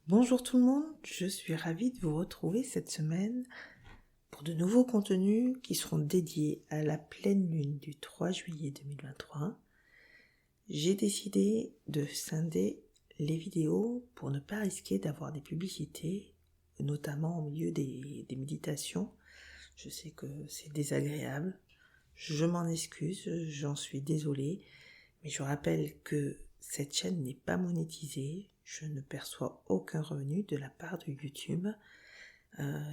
Bonjour tout le monde, je suis ravie de vous retrouver cette semaine pour de nouveaux contenus qui seront dédiés à la pleine lune du 3 juillet 2023. J'ai décidé de scinder les vidéos pour ne pas risquer d'avoir des publicités, notamment au milieu des méditations. Je sais que c'est désagréable, je m'en excuse, j'en suis désolée, mais je rappelle que cette chaîne n'est pas monétisée, je ne perçois aucun revenu de la part de YouTube.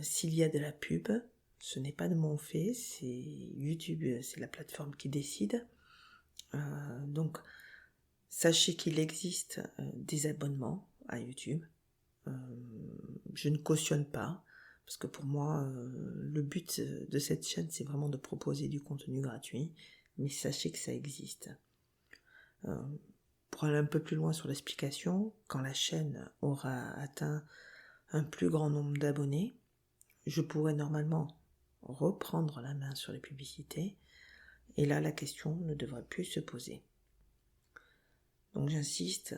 S'il y a de la pub, ce n'est pas de mon fait, c'est YouTube, c'est la plateforme qui décide. Donc, sachez qu'il existe des abonnements à YouTube. Je ne cautionne pas, parce que pour moi, le but de cette chaîne, c'est vraiment de proposer du contenu gratuit, mais sachez que ça existe. Pour aller un peu plus loin sur l'explication, quand la chaîne aura atteint un plus grand nombre d'abonnés, je pourrais normalement reprendre la main sur les publicités, et là la question ne devrait plus se poser. Donc j'insiste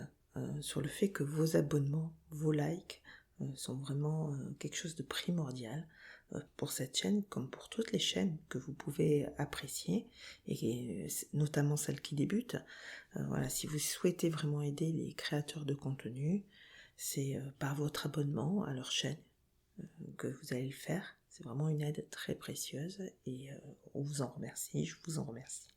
sur le fait que vos abonnements, vos likes sont vraiment quelque chose de primordial pour cette chaîne comme pour toutes les chaînes que vous pouvez apprécier, et notamment celles qui débutent. Voilà, si vous souhaitez vraiment aider les créateurs de contenu, c'est par votre abonnement à leur chaîne que vous allez le faire. C'est vraiment une aide très précieuse et on vous en remercie, je vous en remercie.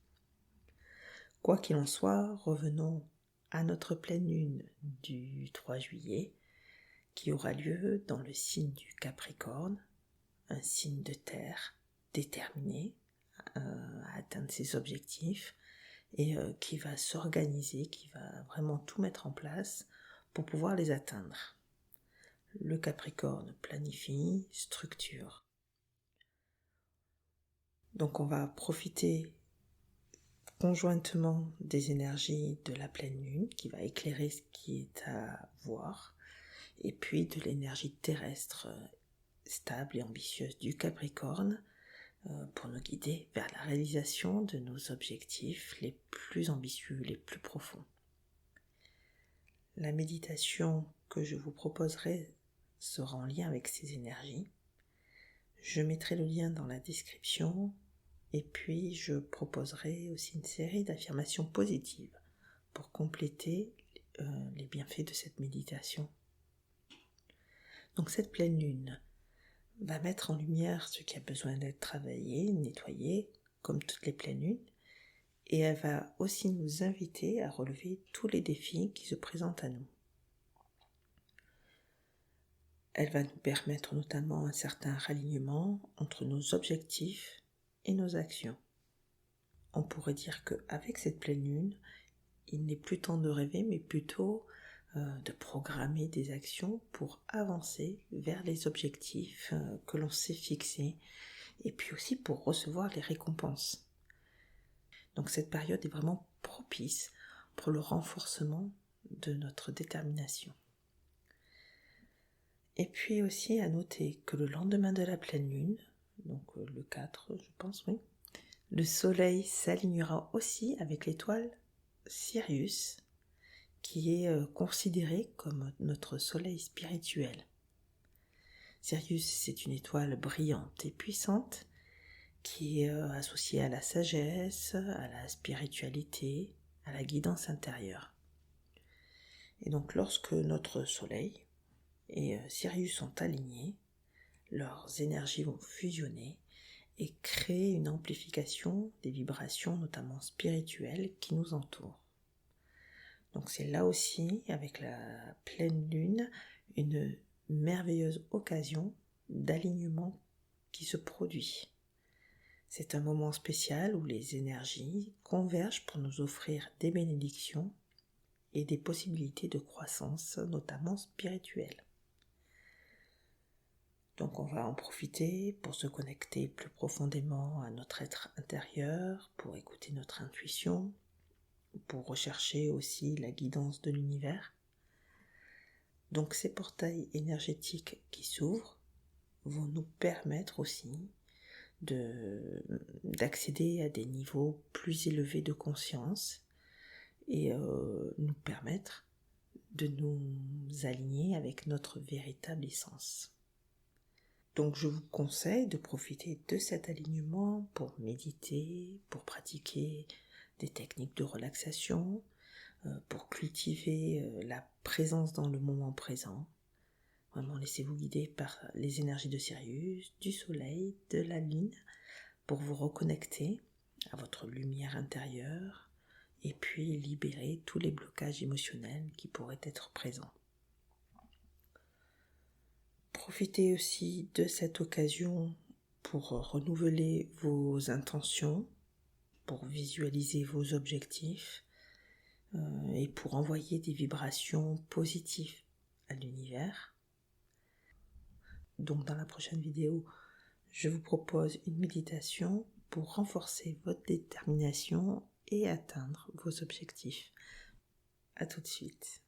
Quoi qu'il en soit, revenons à notre pleine lune du 3 juillet qui aura lieu dans le signe du Capricorne, un signe de terre déterminé à atteindre ses objectifs et qui va s'organiser, qui va vraiment tout mettre en place pour pouvoir les atteindre. Le Capricorne planifie, structure. Donc on va profiter conjointement des énergies de la pleine lune qui va éclairer ce qui est à voir, et puis de l'énergie terrestre stable et ambitieuse du Capricorne pour nous guider vers la réalisation de nos objectifs les plus ambitieux, les plus profonds. La méditation que je vous proposerai sera en lien avec ces énergies. Je mettrai le lien dans la description. Et puis, je proposerai aussi une série d'affirmations positives pour compléter les bienfaits de cette méditation. Donc, cette pleine lune va mettre en lumière ce qui a besoin d'être travaillé, nettoyé, comme toutes les pleines lunes. Et elle va aussi nous inviter à relever tous les défis qui se présentent à nous. Elle va nous permettre notamment un certain ralignement entre nos objectifs et nos actions. On pourrait dire qu'avec cette pleine lune, il n'est plus temps de rêver, mais plutôt de programmer des actions pour avancer vers les objectifs que l'on s'est fixés, et puis aussi pour recevoir les récompenses. Donc cette période est vraiment propice pour le renforcement de notre détermination. Et puis aussi à noter que le lendemain de la pleine lune, donc le 4 je pense, oui, le soleil s'alignera aussi avec l'étoile Sirius, qui est considéré comme notre soleil spirituel. Sirius, c'est une étoile brillante et puissante qui est associée à la sagesse, à la spiritualité, à la guidance intérieure. Et donc lorsque notre soleil et Sirius sont alignés, leurs énergies vont fusionner et créer une amplification des vibrations, notamment spirituelles, qui nous entourent. Donc c'est là aussi, avec la pleine lune, une merveilleuse occasion d'alignement qui se produit. C'est un moment spécial où les énergies convergent pour nous offrir des bénédictions et des possibilités de croissance, notamment spirituelle. Donc on va en profiter pour se connecter plus profondément à notre être intérieur, pour écouter notre intuition, pour rechercher aussi la guidance de l'univers. Donc ces portails énergétiques qui s'ouvrent vont nous permettre aussi d'accéder à des niveaux plus élevés de conscience et nous permettre de nous aligner avec notre véritable essence. Donc je vous conseille de profiter de cet alignement pour méditer, pour pratiquer des techniques de relaxation, pour cultiver la présence dans le moment présent. Vraiment, laissez-vous guider par les énergies de Sirius, du soleil, de la lune, pour vous reconnecter à votre lumière intérieure et puis libérer tous les blocages émotionnels qui pourraient être présents. Profitez aussi de cette occasion pour renouveler vos intentions, pour visualiser vos objectifs et pour envoyer des vibrations positives à l'univers. Donc dans la prochaine vidéo, je vous propose une méditation pour renforcer votre détermination et atteindre vos objectifs. À tout de suite.